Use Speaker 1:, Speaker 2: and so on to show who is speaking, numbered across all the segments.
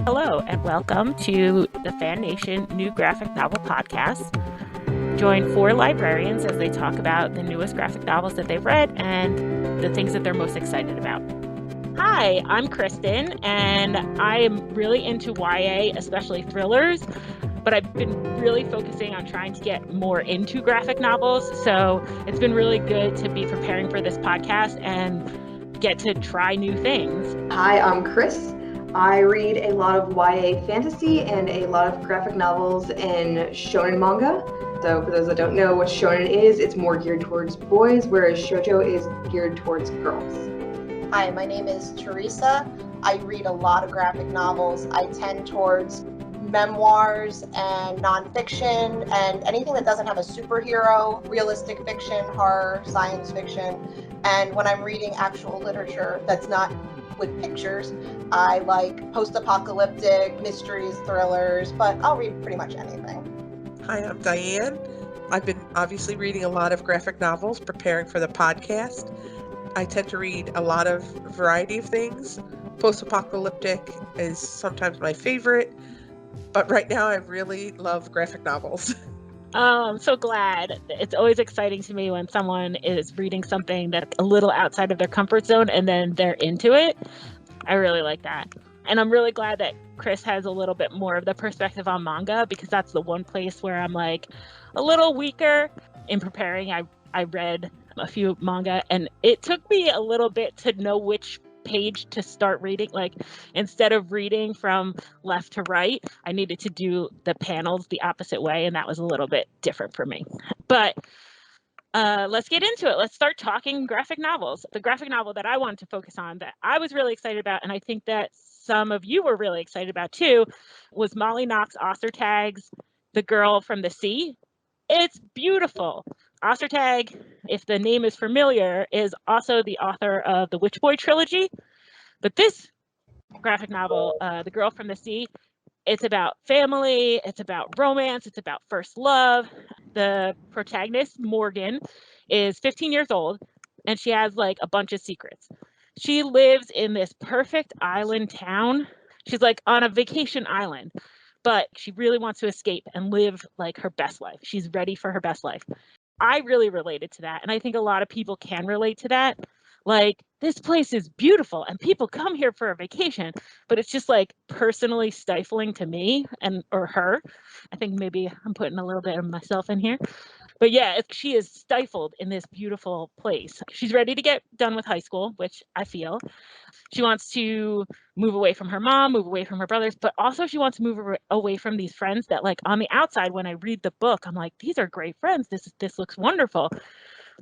Speaker 1: Hello, and welcome to the Fan Nation New Graphic Novel Podcast. Join 4 librarians as they talk about the newest graphic novels that they've read and the things that they're most excited about. Hi, I'm Kristen, and I am really into YA, especially thrillers, but I've been really focusing on trying to get more into graphic novels, so it's been really good to be preparing for this podcast and get to try new things.
Speaker 2: Hi, I'm Chris. I read a lot of YA fantasy and a lot of graphic novels and shonen manga. So for those that don't know what shonen is, it's more geared towards boys, whereas shoujo is geared towards girls.
Speaker 3: Hi, my name is Teresa. I read a lot of graphic novels. I tend towards memoirs and nonfiction and anything that doesn't have a superhero, realistic fiction, horror, science fiction. And when I'm reading actual literature that's not with pictures, I like post-apocalyptic, mysteries, thrillers, but I'll read pretty much anything.
Speaker 4: Hi, I'm Diane. I've been obviously reading a lot of graphic novels, preparing for the podcast. I tend to read a lot of variety of things. Post-apocalyptic is sometimes my favorite, but right now I really love graphic novels.
Speaker 1: I'm so glad. It's always exciting to me when someone is reading something that's a little outside of their comfort zone and then they're into it. I really like that. And I'm really glad that Chris has a little bit more of the perspective on manga, because that's the one place where I'm like a little weaker in preparing. I read a few manga and it took me a little bit to know which page to start reading. Like, instead of reading from left to right, I needed to do the panels the opposite way, and that was a little bit different for me. But let's get into it. Let's start talking graphic novels. The graphic novel that I wanted to focus on, that I was really excited about, and I think that some of you were really excited about too, was Molly Knox Ostertag's The Girl from the Sea. It's beautiful. Ostertag, if the name is familiar, is also the author of the Witch Boy trilogy. But this graphic novel, The Girl from the Sea, it's about family, it's about romance, it's about first love. The protagonist, Morgan, is 15 years old, and she has like a bunch of secrets. She lives in this perfect island town. She's like on a vacation island, but she really wants to escape and live like her best life. She's ready for her best life. I really related to that, and I think a lot of people can relate to that. Like, this place is beautiful and people come here for a vacation, but it's just like personally stifling to me and or her. I think maybe I'm putting a little bit of myself in here. But yeah, she is stifled in this beautiful place. She's ready to get done with high school, which I feel. She wants to move away from her mom, move away from her brothers, but also she wants to move away from these friends that, like, on the outside, when I read the book, I'm like, these are great friends. This looks wonderful.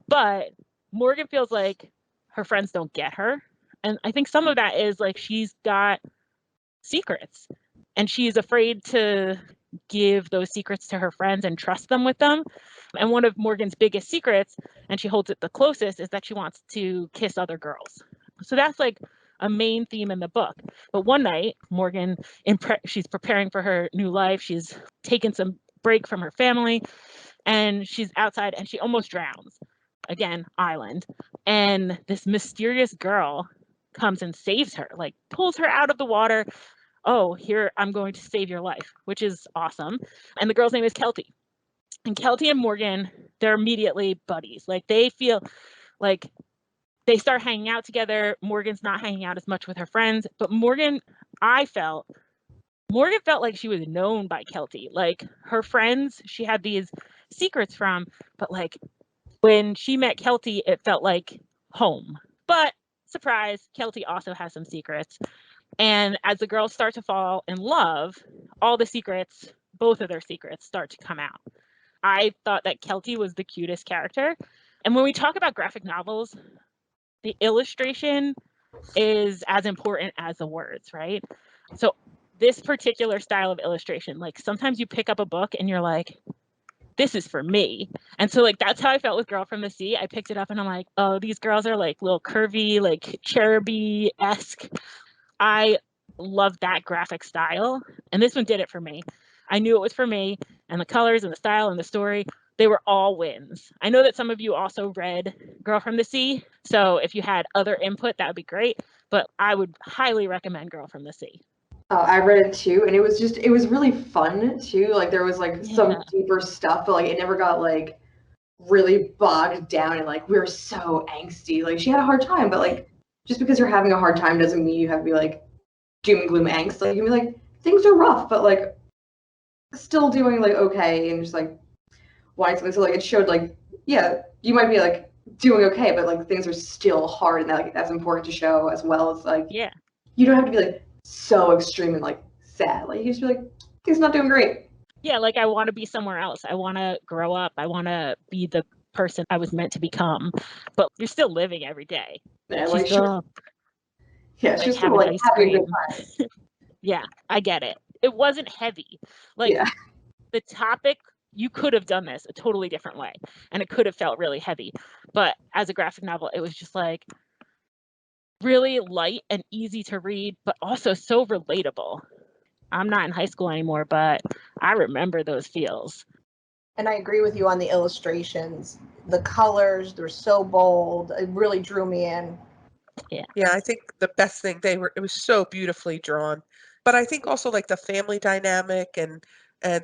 Speaker 1: But Morgan feels like her friends don't get her. And I think some of that is like she's got secrets and she's afraid to give those secrets to her friends and trust them with them. And one of Morgan's biggest secrets, and she holds it the closest, is that she wants to kiss other girls. So that's like a main theme in the book. But one night, Morgan, she's preparing for her new life. She's taken some break from her family, and she's outside, and she almost drowns. Again, island. And this mysterious girl comes and saves her, like pulls her out of the water. Oh, here, I'm going to save your life, which is awesome. And the girl's name is Kelty. And Kelty and Morgan, they're immediately buddies. Like, they feel like they start hanging out together. Morgan's not hanging out as much with her friends, but Morgan felt like she was known by Kelty. Like, her friends, she had these secrets from, but like when she met Kelty, it felt like home. But surprise, Kelty also has some secrets. And as the girls start to fall in love, all the secrets, both of their secrets, start to come out. I thought that Kelty was the cutest character. And when we talk about graphic novels, the illustration is as important as the words, right? So this particular style of illustration, like, sometimes you pick up a book and you're like, this is for me. And so, like, that's how I felt with Girl from the Sea. I picked it up and I'm like, oh, these girls are like little curvy, like cheruby-esque. I love that graphic style. And this one did it for me. I knew it was for me, and the colors and the style and the story, they were all wins. I know that some of you also read Girl from the Sea, so if you had other input, that would be great, but I would highly recommend Girl from the Sea.
Speaker 2: I read it too, and it was really fun too. Like there was like some deeper stuff, but like it never got like really bogged down and like we're so angsty. Like she had a hard time, but like just because you're having a hard time doesn't mean you have to be like doom and gloom angst. Like you can be like things are rough, but like still doing like okay and just like wanting something. So like it showed like yeah, you might be like doing okay, but like things are still hard, and that, like that's important to show as well as like you don't have to be like so extreme and like sad. Like you just be like things not doing great.
Speaker 1: Yeah, like I want to be somewhere else. I want to grow up. I want to be the person I was meant to become. But you're still living every day.
Speaker 2: Yeah,
Speaker 1: She's still,
Speaker 2: she's still like having a good time.
Speaker 1: Yeah, I get it. It wasn't heavy. Like the topic, you could have done this a totally different way, and it could have felt really heavy. But as a graphic novel, it was just like really light and easy to read, but also so relatable. I'm not in high school anymore, but I remember those feels.
Speaker 3: And I agree with you on the illustrations. The colors, they're so bold. It really drew me in.
Speaker 4: Yeah, I think the best thing it was so beautifully drawn. But I think also like the family dynamic and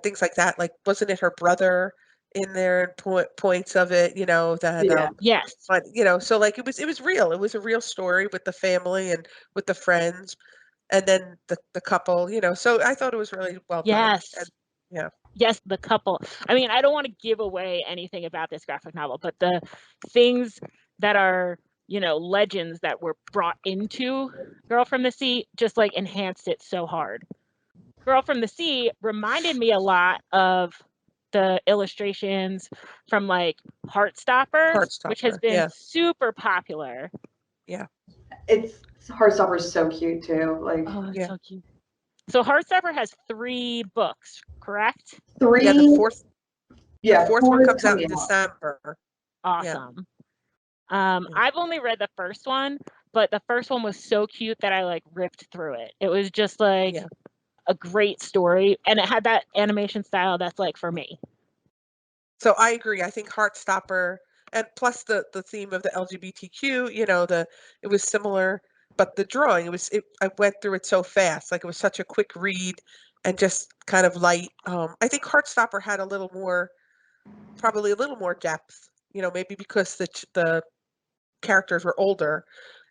Speaker 4: things like that. Like, wasn't it her brother in there points of it, that
Speaker 1: yes.
Speaker 4: But so like it was real. It was a real story with the family and with the friends. And then the couple, so I thought it was really well done. And,
Speaker 1: yes, the couple. I mean, I don't want to give away anything about this graphic novel, but the things that are, legends that were brought into Girl from the Sea just like enhanced it so hard. Girl from the Sea reminded me a lot of the illustrations from like Heartstopper, which has been super popular.
Speaker 4: Yeah.
Speaker 2: Heartstopper's so cute too. Like
Speaker 1: it's so cute. So Heartstopper has 3 books, correct?
Speaker 2: 3.
Speaker 4: Yeah, the fourth.
Speaker 2: Yeah,
Speaker 4: the fourth one comes out in December.
Speaker 1: Awesome. I've only read the first one, but the first one was so cute that I like ripped through it. It was just like a great story, and it had that animation style that's like for me.
Speaker 4: So I agree. I think Heartstopper, and plus the theme of the LGBTQ, it was similar, but the drawing, I went through it so fast. Like it was such a quick read and just kind of light. I think Heartstopper had probably a little more depth, maybe because the characters were older.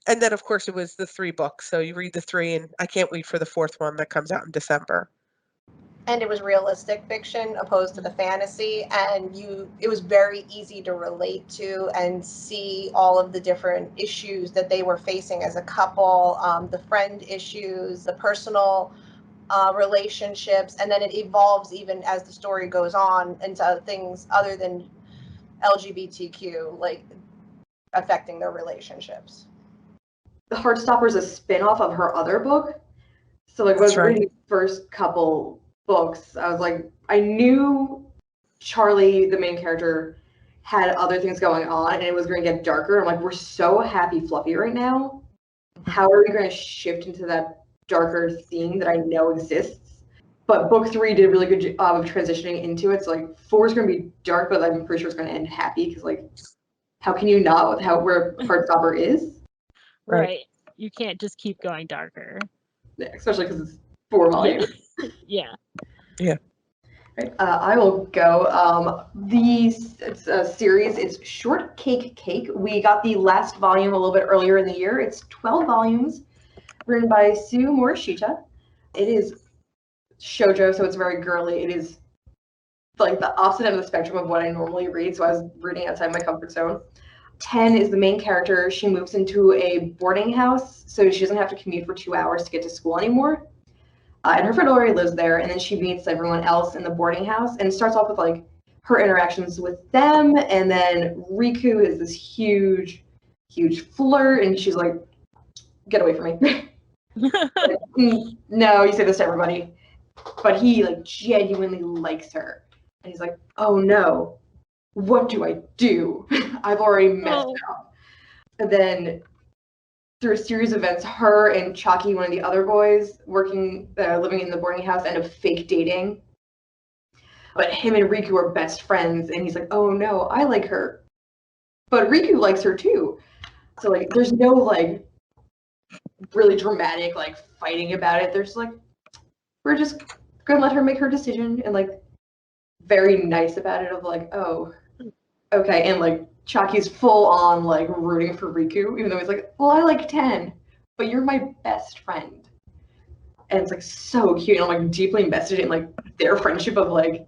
Speaker 4: And then of course it was the 3 books. So you read the 3, and I can't wait for the 4th one that comes out in December.
Speaker 3: And it was realistic fiction opposed to the fantasy, and it was very easy to relate to and see all of the different issues that they were facing as a couple, the friend issues, the personal relationships, and then it evolves even as the story goes on into things other than LGBTQ, like affecting their relationships.
Speaker 2: The Heartstopper is a spin-off of her other book. So like when I was reading the first couple books, I was like, I knew Charlie, the main character, had other things going on and it was going to get darker. I'm like, we're so happy fluffy right now. How are we going to shift into that darker theme that I know exists? But book 3 did a really good job of transitioning into it. So like 4 is going to be dark, but I'm pretty sure it's going to end happy because like, how can you not with where Heartstopper is?
Speaker 1: Right. You can't just keep going darker.
Speaker 2: Yeah, especially because it's 4 volumes.
Speaker 1: Yeah.
Speaker 2: Right. I will go. It's a series. It's Shortcake Cake. We got the last volume a little bit earlier in the year. It's 12 volumes, written by Sue Morishita. It is shoujo, so it's very girly. It is like the opposite end of the spectrum of what I normally read, so I was reading outside my comfort zone. 10 is the main character. She moves into a boarding house, so she doesn't have to commute for 2 hours to get to school anymore. And her friend already lives there, and then she meets everyone else in the boarding house, and it starts off with like her interactions with them, and then Riku is this huge flirt, and she's like, "Get away from me!" Like, no, you say this to everybody, but he like genuinely likes her, and he's like, "Oh no, what do I do? I've already messed up." And then through a series of events, her and Chalky, one of the other boys living in the boarding house, end up fake dating. But him and Riku are best friends, and he's like, "Oh no, I like her," but Riku likes her too. So like, there's no like really dramatic like fighting about it. There's like, we're just gonna let her make her decision, and like very nice about it of like, oh, okay, and like Chaki's full on like rooting for Riku, even though he's like, well, I like 10, but you're my best friend. And it's like so cute, and I'm like deeply invested in like their friendship of like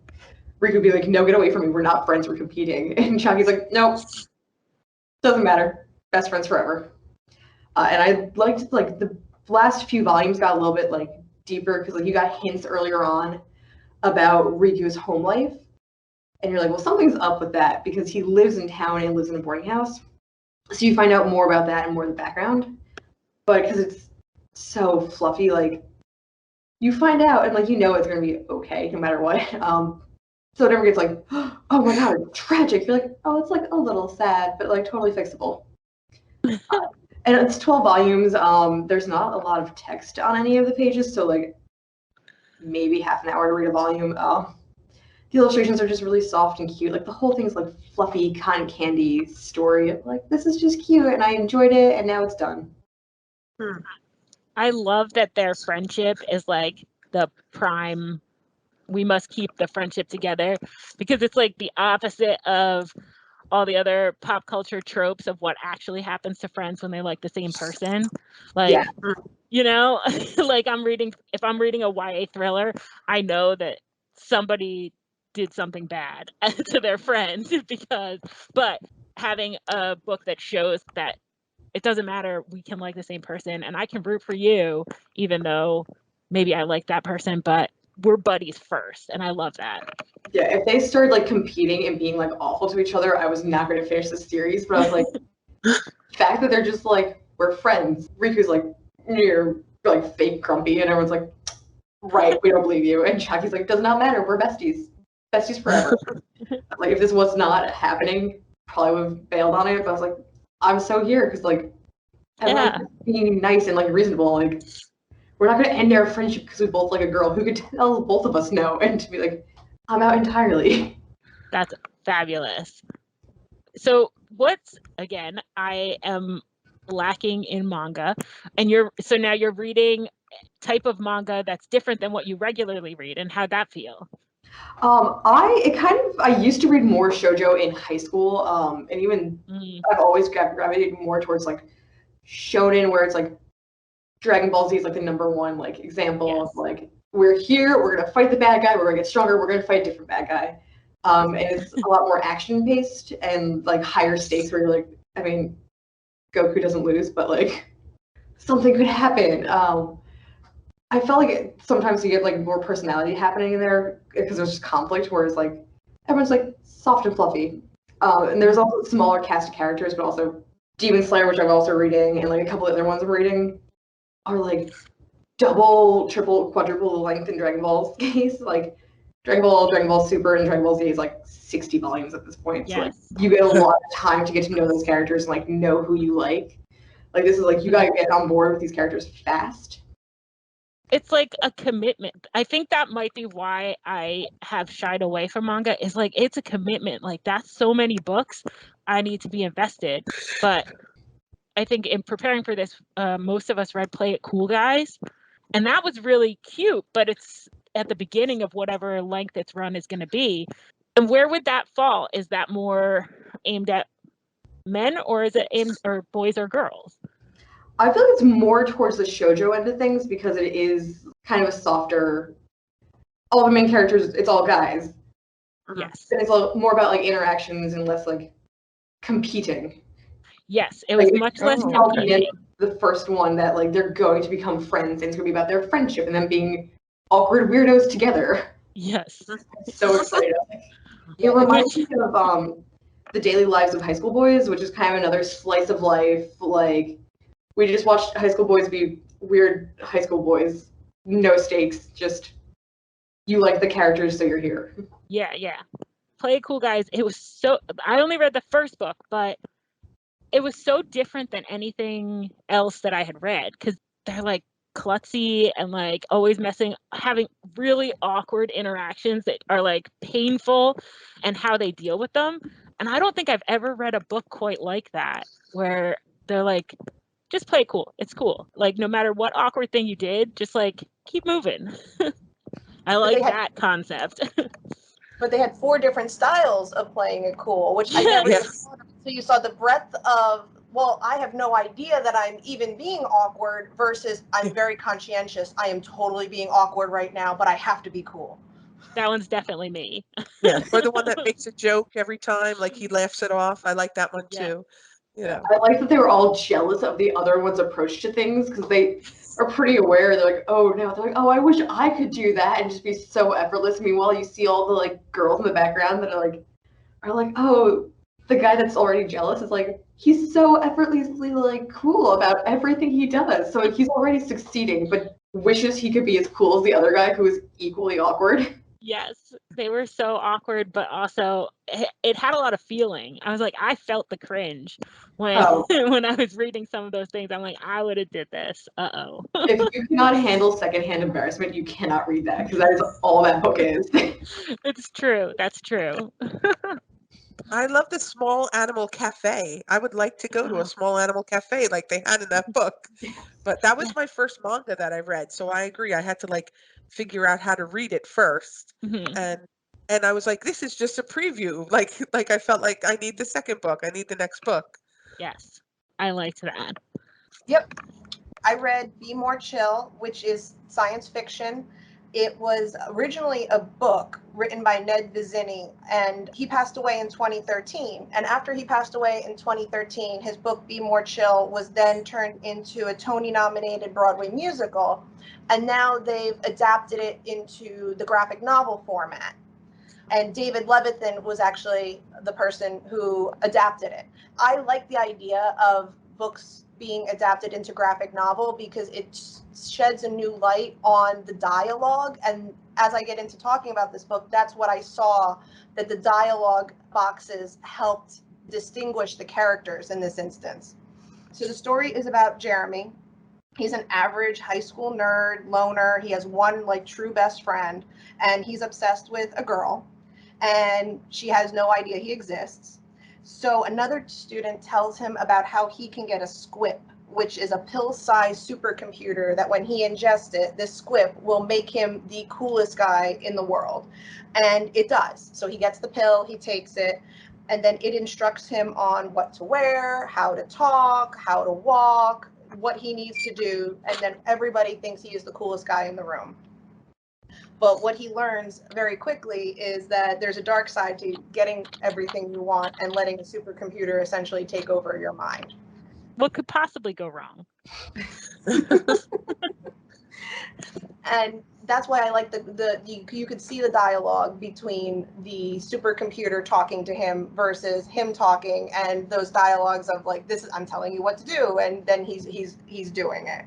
Speaker 2: Riku be like, no, get away from me, we're not friends, we're competing. And Chaki's like, nope, doesn't matter, best friends forever. And I liked like the last few volumes got a little bit like deeper because like you got hints earlier on about Riku's home life, and you're like, well, something's up with that because he lives in town and lives in a boarding house. So you find out more about that and more of the background. But because it's so fluffy, like you find out and like you know it's gonna be okay no matter what. So it never gets like, oh my god, it's tragic. You're like, oh, it's like a little sad, but like totally fixable. And it's 12 volumes. There's not a lot of text on any of the pages, so like maybe half an hour to read a volume. The illustrations are just really soft and cute. Like the whole thing's like fluffy cotton candy story. Like this is just cute, and I enjoyed it, and now it's done.
Speaker 1: I love that their friendship is like the prime. We must keep the friendship together, because it's like the opposite of all the other pop culture tropes of what actually happens to friends when they like the same person. Like,
Speaker 2: Yeah.
Speaker 1: you know, like if I'm reading a YA thriller, I know that somebody did something bad to their friend but having a book that shows that it doesn't matter, we can like the same person and I can root for you, even though maybe I like that person, but we're buddies first. And I love that.
Speaker 2: Yeah, if they started like competing and being like awful to each other, I was not going to finish the series. But I was like, the fact that they're just like, we're friends. Riku's like, you're like fake grumpy, and everyone's like, right, we don't believe you. And Chaki's like, does not matter, we're besties, besties forever. Like if this was not happening, probably would have bailed on it. But I was like, I'm so here because like everyone's being nice and like reasonable. Like we're not going to end our friendship because we both like a girl who could tell both of us no, and to be like, I'm out entirely.
Speaker 1: That's fabulous. So again, I am lacking in manga, and now you're reading type of manga that's different than what you regularly read, and how'd that feel?
Speaker 2: I used to read more shoujo in high school, and even I've always gravitated more towards like shonen, where it's like Dragon Ball Z is like the number one like example of like we're here, we're gonna fight the bad guy, we're gonna get stronger, we're gonna fight a different bad guy. And it's a lot more action based and like higher stakes where you're like, I mean, Goku doesn't lose, but like something could happen. I felt like sometimes you get like more personality happening in there because there's just conflict, whereas like everyone's like soft and fluffy. And there's also a smaller cast of characters, but also Demon Slayer, which I'm also reading, and like a couple of other ones I'm reading are like double, triple, quadruple the length in Dragon Ball's case. Like Dragon Ball Super, and Dragon Ball Z is like 60 volumes at this point. So like you get a lot of time to get to know those characters and like know who you like. Like this is like you gotta get on board with these characters fast.
Speaker 1: It's like a commitment. I think that might be why I have shied away from manga, is like it's a commitment. Like that's so many books. I need to be invested. But I think in preparing for this, most of us read Play It Cool Guys, and that was really cute, but it's at the beginning of whatever length its run is going to be. And where would that fall? Is that more aimed at men, or is it aimed or boys or girls?
Speaker 2: I feel like it's more towards the shoujo end of things because it is kind of a softer. All the main characters, it's all guys.
Speaker 1: Yes.
Speaker 2: And it's more about like interactions and less like competing.
Speaker 1: Yes, it was like, much less competing.
Speaker 2: The first one that like they're going to become friends and it's going to be about their friendship and them being awkward weirdos together.
Speaker 1: Yes.
Speaker 2: So excited. It reminds me of The Daily Lives of High School Boys, which is kind of another slice of life. Like we just watched high school boys be weird high school boys. No stakes, just you like the characters, so you're here.
Speaker 1: Yeah. Play It Cool Guys. It was so. I only read the first book, but it was so different than anything else that I had read because they're like klutzy and like always having really awkward interactions that are like painful and how they deal with them. And I don't think I've ever read a book quite like that, where they're like, just play it cool. It's cool. Like no matter what awkward thing you did, just like keep moving. I like that concept.
Speaker 3: But they had 4 different styles of playing it cool, which I never even thought of. So you saw the breadth of, well, I have no idea that I'm even being awkward versus I'm very conscientious. I am totally being awkward right now, but I have to be cool.
Speaker 1: That one's definitely me.
Speaker 4: Yeah, or the one that makes a joke every time, like he laughs it off. I like that one too.
Speaker 1: Yeah.
Speaker 2: I like that they were all jealous of the other one's approach to things because they are pretty aware. They're like, oh no, they're like, oh, I wish I could do that and just be so effortless. Meanwhile, you see all the like girls in the background that are like, oh, the guy that's already jealous is like, he's so effortlessly like cool about everything he does. So he's already succeeding, but wishes he could be as cool as the other guy who is equally awkward.
Speaker 1: Yes, they were so awkward, but also it had a lot of feeling. I was like, I felt the cringe when when I was reading some of those things. I'm like, I would have did this. Uh-oh.
Speaker 2: If you cannot handle secondhand embarrassment, you cannot read that because that is all that book is.
Speaker 1: It's true. That's true.
Speaker 4: I love the small animal cafe. I would like to go to a small animal cafe like they had in that book. But that was my first manga that I read, so I agree. I had to like figure out how to read it first. And I was like, this is just a preview. Like I felt like I need the second book. I need the next book.
Speaker 1: Yes. I liked that.
Speaker 3: Yep. I read Be More Chill, which is science fiction. It was originally a book written by Ned Vizzini, and he passed away in 2013. And after he passed away in 2013, his book Be More Chill was then turned into a Tony-nominated Broadway musical, and now they've adapted it into the graphic novel format. And David Levithan was actually the person who adapted it. I like the idea of books being adapted into graphic novel because it sheds a new light on the dialogue. And as I get into talking about this book, that's what I saw, that the dialogue boxes helped distinguish the characters in this instance. So the story is about Jeremy. He's an average high school nerd, loner. He has one like true best friend, and he's obsessed with a girl, and she has no idea he exists. So another student tells him about how he can get a squip, which is a pill-sized supercomputer that when he ingests it, this squip will make him the coolest guy in the world. And it does. So he gets the pill, he takes it, and then it instructs him on what to wear, how to talk, how to walk, what he needs to do, and then everybody thinks he is the coolest guy in the room. But what he learns very quickly is that there's a dark side to getting everything you want and letting a supercomputer essentially take over your mind.
Speaker 1: What could possibly go wrong?
Speaker 3: And that's why I like you could see the dialogue between the supercomputer talking to him versus him talking, and those dialogues of like, this is, I'm telling you what to do, and then he's doing it.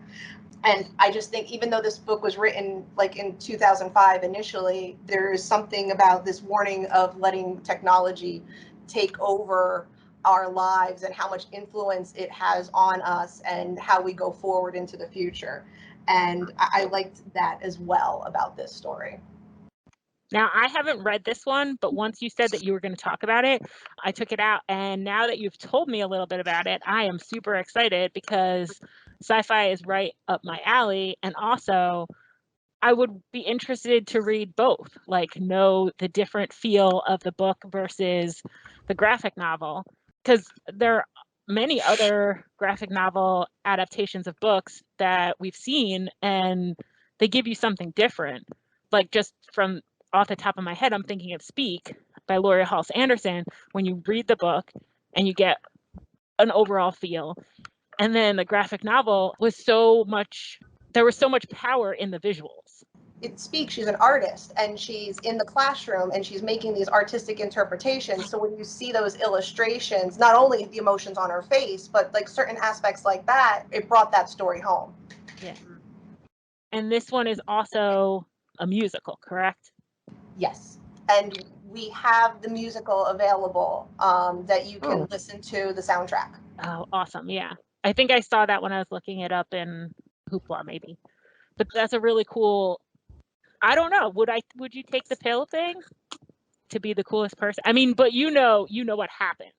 Speaker 3: And I just think, even though this book was written like in 2005 initially, there is something about this warning of letting technology take over our lives and how much influence it has on us and how we go forward into the future. And I liked that as well about this story.
Speaker 1: Now, I haven't read this one, but once you said that you were going to talk about it, I took it out. And now that you've told me a little bit about it, I am super excited because sci-fi is right up my alley. And also, I would be interested to read both, like know the different feel of the book versus the graphic novel. Because there are many other graphic novel adaptations of books that we've seen, and they give you something different. Like, just from off the top of my head, I'm thinking of Speak by Laurie Halse Anderson. When you read the book and you get an overall feel, and then the graphic novel was there was so much power in the visuals.
Speaker 3: It Speaks, she's an artist, and she's in the classroom and she's making these artistic interpretations. So when you see those illustrations, not only the emotions on her face, but like certain aspects like that, it brought that story home.
Speaker 1: Yeah. And this one is also a musical, correct?
Speaker 3: Yes. And we have the musical available that you can listen to the soundtrack.
Speaker 1: Oh, awesome. Yeah. I think I saw that when I was looking it up in Hoopla, maybe. But that's a really cool, I don't know. Would you take the pill thing to be the coolest person? I mean, but you know what happens.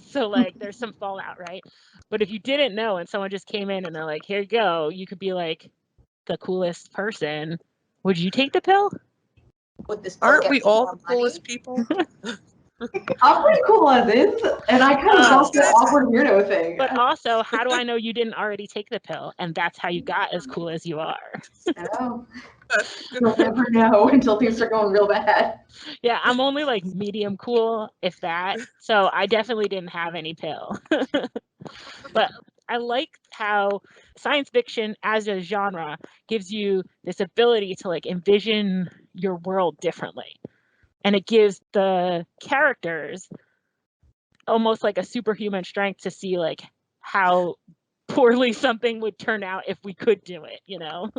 Speaker 1: So like there's some fallout, right? But if you didn't know and someone just came in and they're like, here you go, you could be like the coolest person. Would you take the pill?
Speaker 3: Would this bill
Speaker 4: Aren't
Speaker 3: get
Speaker 4: we
Speaker 3: me
Speaker 4: all
Speaker 3: more
Speaker 4: the
Speaker 3: money?
Speaker 4: coolest people?
Speaker 2: I'm pretty cool as is, and I kind of
Speaker 1: Oh,
Speaker 2: love the awkward weirdo thing.
Speaker 1: But also, how do I know you didn't already take the pill and that's how you got as cool as you are?
Speaker 2: I know. You'll never know until things start going real bad.
Speaker 1: Yeah, I'm only like medium cool, if that. So I definitely didn't have any pill. But I like how science fiction as a genre gives you this ability to like envision your world differently. And it gives the characters almost like a superhuman strength to see like how poorly something would turn out if we could do it, you know?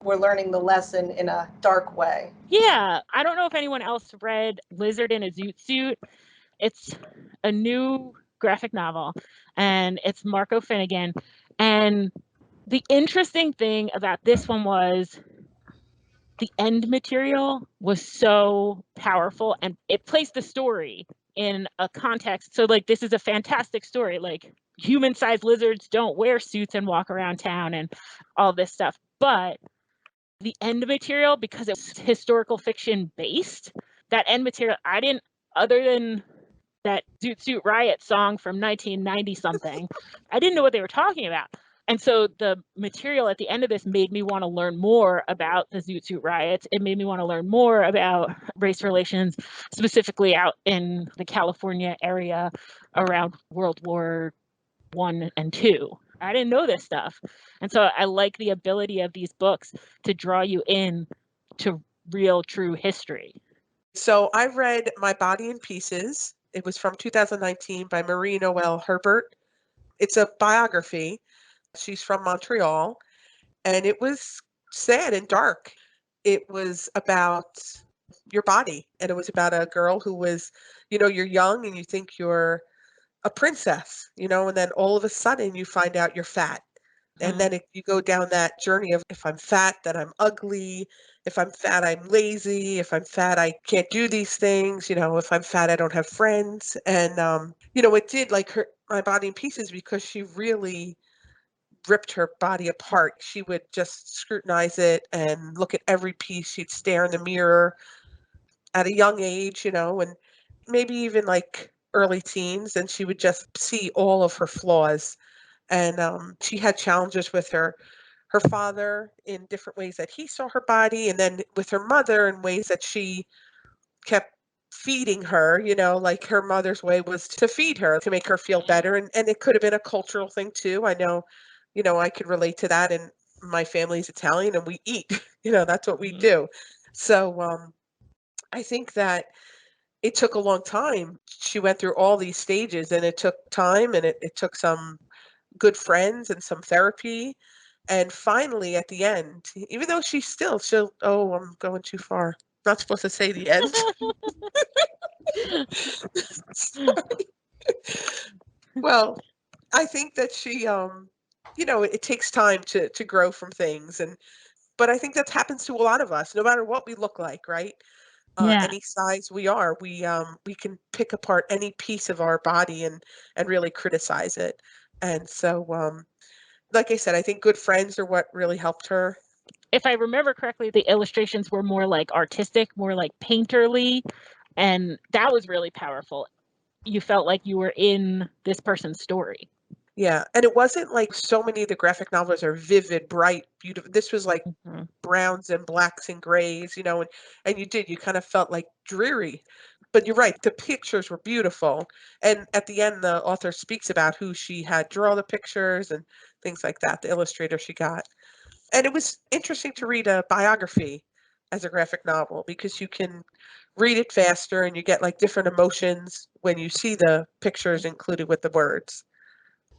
Speaker 3: We're learning the lesson in a dark way.
Speaker 1: Yeah, I don't know if anyone else read Lizard in a Zoot Suit. It's a new graphic novel and it's Marco Finnegan. And the interesting thing about this one was the end material was so powerful and it placed the story in a context. So like this is a fantastic story. Like human-sized lizards don't wear suits and walk around town and all this stuff. But the end material, because it was historical fiction based, that end material, I didn't, other than that Zoot Suit Riot song from 1990 something, I didn't know what they were talking about. And so the material at the end of this made me want to learn more about the Zoot Suit riots. It made me want to learn more about race relations, specifically out in the California area around World War I and II. I didn't know this stuff. And so I like the ability of these books to draw you in to real, true history.
Speaker 4: So I read My Body in Pieces. It was from 2019 by Marie Noelle Herbert. It's a biography. She's from Montreal, and it was sad and dark. It was about your body, and it was about a girl who was, you're young and you think you're a princess, and then all of a sudden you find out you're fat. And then you go down that journey of if I'm fat, then I'm ugly. If I'm fat, I'm lazy. If I'm fat, I can't do these things. If I'm fat, I don't have friends. And, it did like hurt My Body in Pieces because she really ripped her body apart. She would just scrutinize it and look at every piece. She'd stare in the mirror at a young age, and maybe even like early teens. And she would just see all of her flaws. And she had challenges with her father in different ways that he saw her body, and then with her mother in ways that she kept feeding her, like her mother's way was to feed her to make her feel better. And it could have been a cultural thing too. I know, I could relate to that. And my family's Italian and we eat, that's what we do. So I think that it took a long time. She went through all these stages and it took time and it took some good friends and some therapy. And finally, at the end, even though I'm going too far. Not supposed to say the end. Well, I think that she, it takes time to grow from things. But I think that happens to a lot of us, no matter what we look like, right?
Speaker 1: Yeah.
Speaker 4: Any size we are, we can pick apart any piece of our body and really criticize it. And so, like I said, I think good friends are what really helped her.
Speaker 1: If I remember correctly, the illustrations were more like artistic, more like painterly, and that was really powerful. You felt like you were in this person's story.
Speaker 4: Yeah, and it wasn't like so many of the graphic novels are vivid, bright, beautiful. This was like browns and blacks and grays, and you kind of felt like dreary. But you're right, the pictures were beautiful. And at the end, the author speaks about who she had draw the pictures and things like that, the illustrator she got. And it was interesting to read a biography as a graphic novel because you can read it faster and you get like different emotions when you see the pictures included with the words.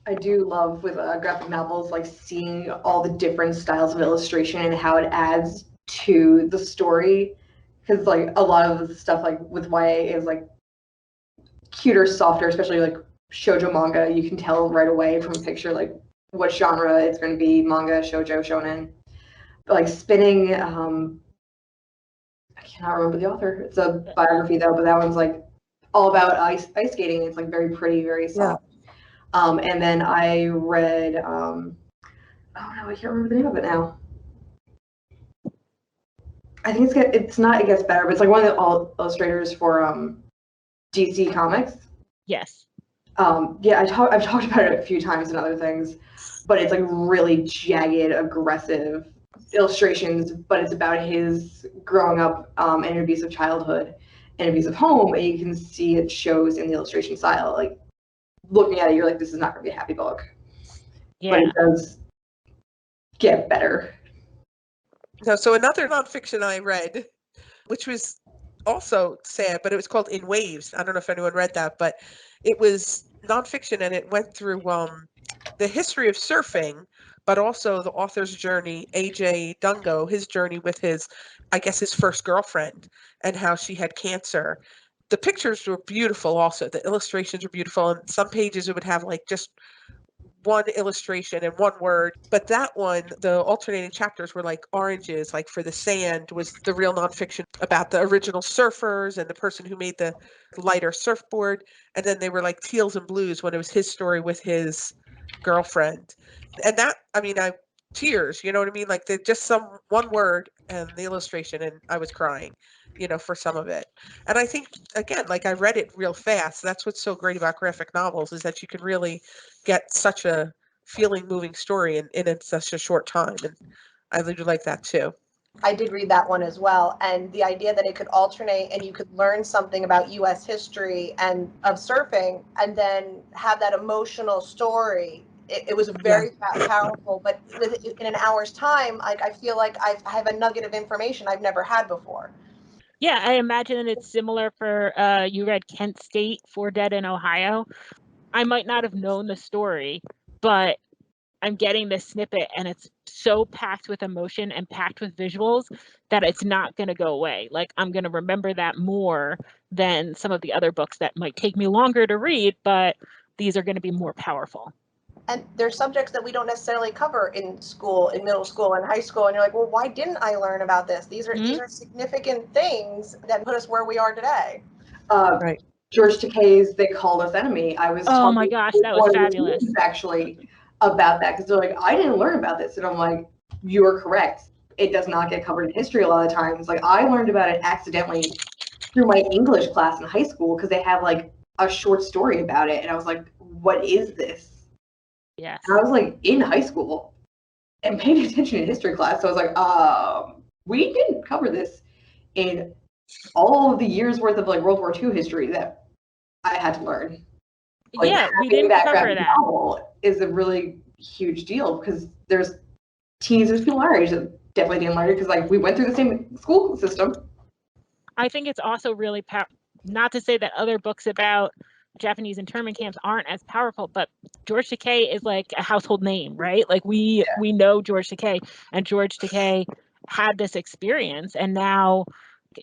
Speaker 2: I do love with graphic novels, like seeing all the different styles of illustration and how it adds to the story. Because like a lot of the stuff like with YA is like cuter, softer, especially like shoujo manga. You can tell right away from a picture like what genre it's going to be: manga, shoujo, shonen. But, like spinning, I cannot remember the author. It's a biography though, but that one's like all about ice skating. It's like very pretty, very soft. Yeah. And then I read, oh no, I can't remember the name of it now. I think it's not It Gets Better, but it's like one of the illustrators for DC Comics.
Speaker 1: Yes.
Speaker 2: Yeah, I've talked about it a few times in other things, but it's like really jagged, aggressive illustrations, but it's about his growing up in an abusive childhood and abusive home, and you can see it shows in the illustration style. Like looking at it, you're like, this is not going to be a happy book.
Speaker 1: Yeah.
Speaker 2: But it does get better.
Speaker 4: No, so another nonfiction I read, which was also sad, but it was called In Waves. I don't know if anyone read that, but it was nonfiction and it went through the history of surfing, but also the author's journey, AJ Dungo, his journey with I guess his first girlfriend and how she had cancer. The pictures were beautiful also. The illustrations were beautiful. And some pages it would have like just one illustration and one word, but that one, the alternating chapters were like oranges, like for the sand was the real nonfiction about the original surfers and the person who made the lighter surfboard, and then they were like teals and blues when it was his story with his girlfriend. And that, I mean, I tears, you know what I mean, like just some one word and the illustration, and I was crying, for some of it. And I think, again, like I read it real fast. That's what's so great about graphic novels, is that you can really get such a feeling moving story in such a short time. And I really like that too.
Speaker 3: I did read that one as well. And the idea that it could alternate and you could learn something about US history and of surfing and then have that emotional story. It was very powerful, but in an hour's time, I feel like I have a nugget of information I've never had before.
Speaker 1: Yeah, I imagine it's similar for you read Kent State, 4 Dead in Ohio. I might not have known the story, but I'm getting this snippet and it's so packed with emotion and packed with visuals that it's not going to go away. Like I'm going to remember that more than some of the other books that might take me longer to read, but these are going to be more powerful.
Speaker 3: And there's subjects that we don't necessarily cover in school, in middle school and high school. And you're like, well, why didn't I learn about this? These are significant things that put us where we are today.
Speaker 4: Right.
Speaker 2: George Takei's They Called Us Enemy. I was
Speaker 1: Oh my gosh, that was fabulous.
Speaker 2: Actually, about that, because they're like, I didn't learn about this, and I'm like, you are correct. It does not get covered in history a lot of times. Like I learned about it accidentally through my English class in high school because they have like a short story about it, and I was like, what is this?
Speaker 1: Yes.
Speaker 2: And I was like in high school and paying attention in history class, so I was like, we didn't cover this in all of the years worth of like World War II history that I had to learn. Like,
Speaker 1: yeah, we didn't cover that.
Speaker 2: Novel is a really huge deal because there's teenagers, people our age that definitely didn't learn it because like we went through the same school system.
Speaker 1: I think it's also really not to say that other books about Japanese internment camps aren't as powerful, but George Takei is like a household name, right? Like we know George Takei, and George Takei had this experience and now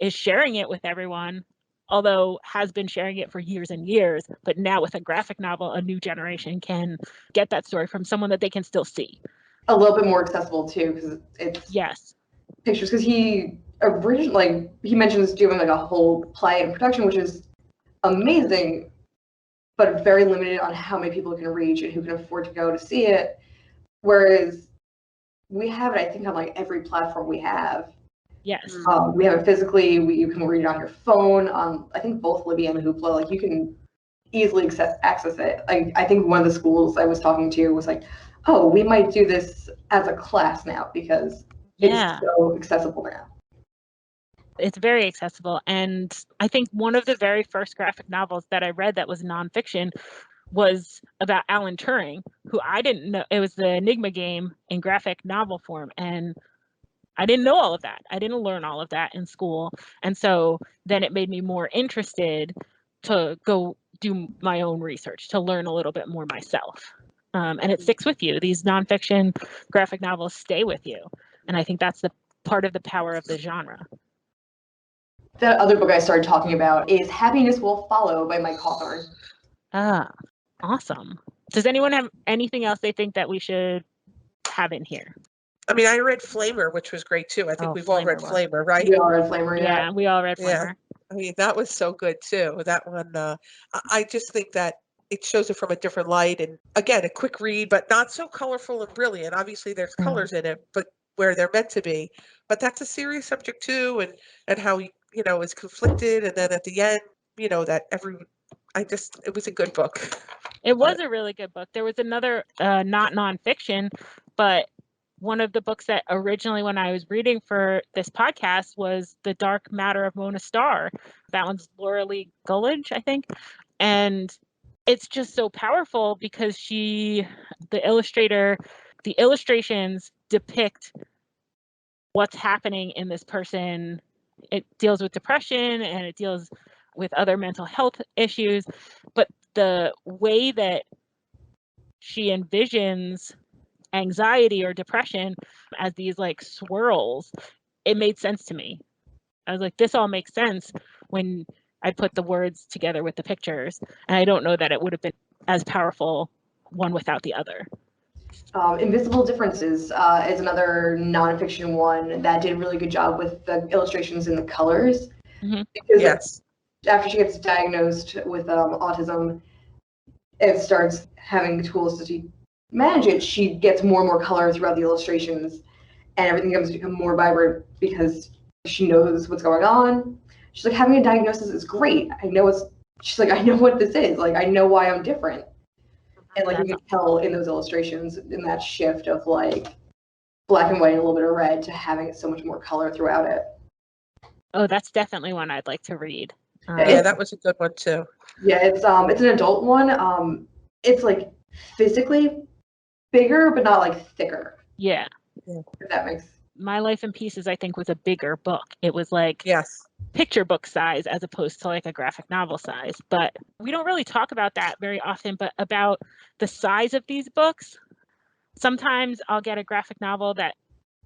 Speaker 1: is sharing it with everyone, although has been sharing it for years and years, but now with a graphic novel, a new generation can get that story from someone that they can still see.
Speaker 2: A little bit more accessible too, because it's pictures, because he originally, he mentions doing like a whole play and production, which is amazing, but very limited on how many people can reach and who can afford to go to see it. Whereas we have it, I think, on like every platform we have.
Speaker 1: Yes.
Speaker 2: We have it physically. You can read it on your phone. I think both Libby and Hoopla, like you can easily access it. I think one of the schools I was talking to was like, oh, we might do this as a class now because it's so accessible now.
Speaker 1: It's very accessible. And I think one of the very first graphic novels that I read that was nonfiction was about Alan Turing, who I didn't know. It was the Enigma game in graphic novel form. And I didn't know all of that. I didn't learn all of that in school. And so then it made me more interested to go do my own research, to learn a little bit more myself. And it sticks with you. These nonfiction graphic novels stay with you. And I think that's the part of the power of the genre.
Speaker 2: The other book I started talking about is Happiness Will Follow by Mike Hawthorne.
Speaker 1: Ah, awesome. Does anyone have anything else they think that we should have in here?
Speaker 4: I mean, I read Flamer, which was great too. I think we've all read Flamer, right?
Speaker 2: We all read Flamer,
Speaker 1: yeah. We all read Flamer.
Speaker 4: Yeah. I mean, that was so good too. That one, I just think that it shows it from a different light. And again, a quick read, but not so colorful and brilliant. Obviously, there's colors in it, but where they're meant to be. But that's a serious subject too, and how is conflicted, and then at the end, that it was a good book.
Speaker 1: It was a really good book. There was another not nonfiction, but one of the books that originally, when I was reading for this podcast, was The Dark Matter of Mona Starr. That one's Laura Lee Gullidge, I think. And it's just so powerful because the illustrations depict what's happening in this person. It deals with depression and it deals with other mental health issues, but the way that she envisions anxiety or depression as these like swirls, it made sense to me. I was like, this all makes sense when I put the words together with the pictures. And I don't know that it would have been as powerful one without the other.
Speaker 2: Invisible Differences is another nonfiction one that did a really good job with the illustrations and the colors.
Speaker 1: Mm-hmm.
Speaker 2: Because after she gets diagnosed with autism, it starts having tools to manage it. She gets more and more color throughout the illustrations, and everything becomes to become more vibrant because she knows what's going on. She's like, having a diagnosis is great. She's like, I know what this is. Like, I know why I'm different. And like, you can tell in those illustrations, in that shift of like black and white and a little bit of red to having so much more color throughout it.
Speaker 1: Oh, that's definitely one I'd like to read.
Speaker 4: Yeah, that was a good one too.
Speaker 2: Yeah, it's an adult one. It's like physically bigger, but not like thicker.
Speaker 1: Yeah.
Speaker 2: If that makes.
Speaker 1: My Life in Pieces, I think, was a bigger book. It was like
Speaker 4: yes,
Speaker 1: picture book size as opposed to like a graphic novel size. But we don't really talk about that very often, but about the size of these books. Sometimes I'll get a graphic novel that,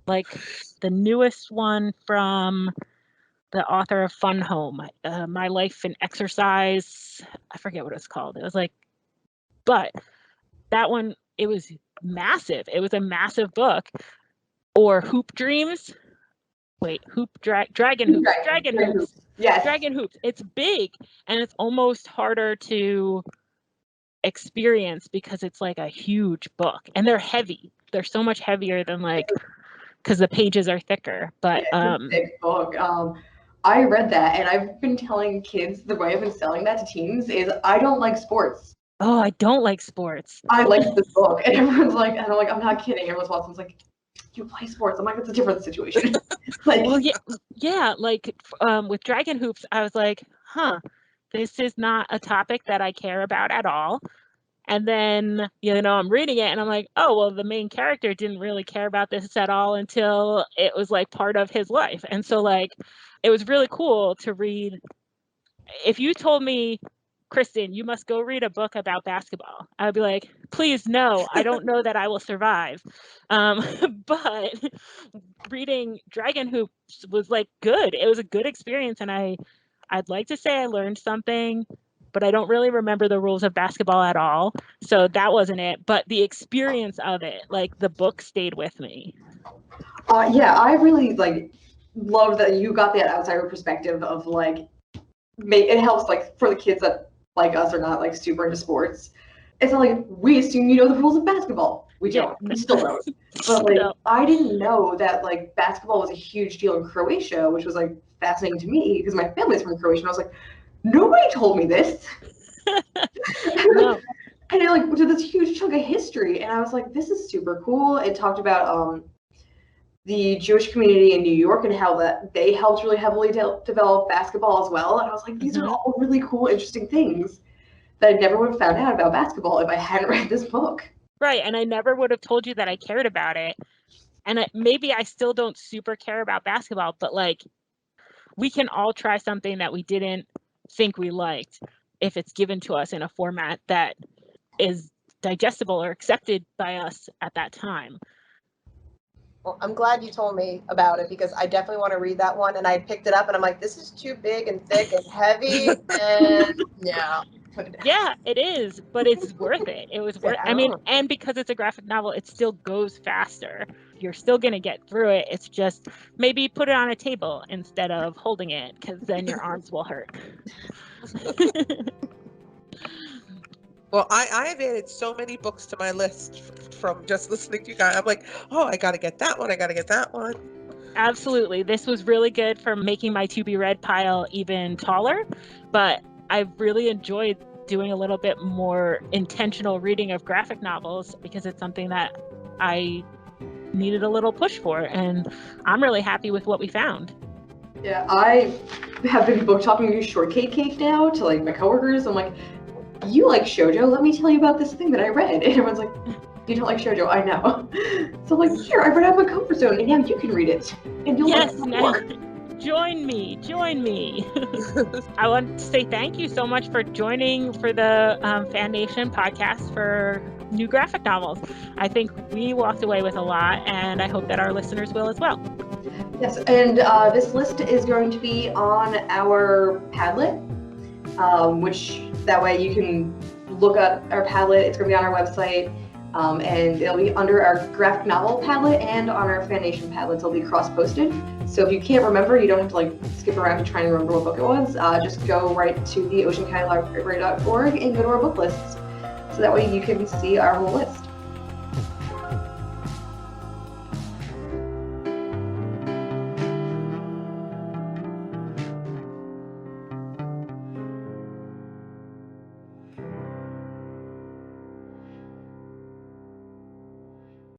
Speaker 1: like the newest one from the author of Fun Home, My Life in Exercise. I forget what it's called. It was like, but that one, it was massive. It was a massive book. Or Hoop Dreams. Wait, Dragon Hoops. Dragon Hoops.
Speaker 2: Yes.
Speaker 1: Dragon Hoops. It's big and it's almost harder to experience because it's like a huge book and they're heavy. They're so much heavier than like, because the pages are thicker. But
Speaker 2: it's a big book. I read that and I've been telling kids, the way I've been selling that to teens is I don't like sports.
Speaker 1: Oh, I don't like sports.
Speaker 2: I like this book. And everyone's like, and I'm like, I'm not kidding. Everyone's watching, like, you play sports. I'm like, it's a different situation. Like,
Speaker 1: well, yeah. Like with Dragon Hoops, I was like, this is not a topic that I care about at all. And then, I'm reading it and I'm like, oh, well, the main character didn't really care about this at all until it was like part of his life. And so like, it was really cool to read. If you told me, Kristen, you must go read a book about basketball, I'd be like, please, no, I don't know that I will survive. But reading Dragon Hoops was like good. It was a good experience. And I'd like to say I learned something, but I don't really remember the rules of basketball at all. So that wasn't it. But the experience of it, like the book stayed with me.
Speaker 2: Yeah, I really like love that you got that outsider perspective of like, it helps like for the kids that like us are not like super into sports. It's not like we assume you know the rules of basketball. We don't. We still don't. But like, no. I didn't know that like basketball was a huge deal in Croatia, which was like fascinating to me because my family's from Croatia. And I was like, nobody told me this.
Speaker 1: No.
Speaker 2: And I like did this huge chunk of history, and I was like, this is super cool. It talked about the Jewish community in New York and how that they helped really heavily develop basketball as well. And I was like, these are all really cool, interesting things that I never would have found out about basketball if I hadn't read this book.
Speaker 1: Right, and I never would have told you that I cared about it. And maybe I still don't super care about basketball, but like, we can all try something that we didn't think we liked if it's given to us in a format that is digestible or accepted by us at that time.
Speaker 3: Well, I'm glad you told me about it because I definitely want to read that one. And I picked it up and I'm like, this is too big and thick and heavy. And yeah.
Speaker 1: Yeah, it is, but it's worth it. It was worth I mean, and because it's a graphic novel, it still goes faster. You're still going to get through it. It's just maybe put it on a table instead of holding it because then your arms will hurt.
Speaker 4: Well, I have added so many books to my list from just listening to you guys. I'm like, oh, I got to get that one. I got to get that one.
Speaker 1: Absolutely. This was really good for making my to be read pile even taller, but I've really enjoyed doing a little bit more intentional reading of graphic novels because it's something that I needed a little push for, and I'm really happy with what we found.
Speaker 2: Yeah, I have been book shopping new shortcake cake now to like my coworkers. I'm like, you like shoujo? Let me tell you about this thing that I read. And everyone's like, you don't like shoujo? I know. So I'm like, here, I read out of my comfort zone, and now you can read it, and you'll like it more.
Speaker 1: Join me. I want to say thank you so much for joining for the Fandom podcast for new graphic novels. I think we walked away with a lot, and I hope that our listeners will as well.
Speaker 2: Yes, and this list is going to be on our Padlet, which that way you can look up our Padlet. It's going to be on our website, and it'll be under our graphic novel Padlet and on our Fandom Padlet. It'll be cross-posted. So if you can't remember, you don't have to like skip around to try and remember what book it was. Just go right to the Ocean County Library.org and go to our book lists. So that way you can see our whole list.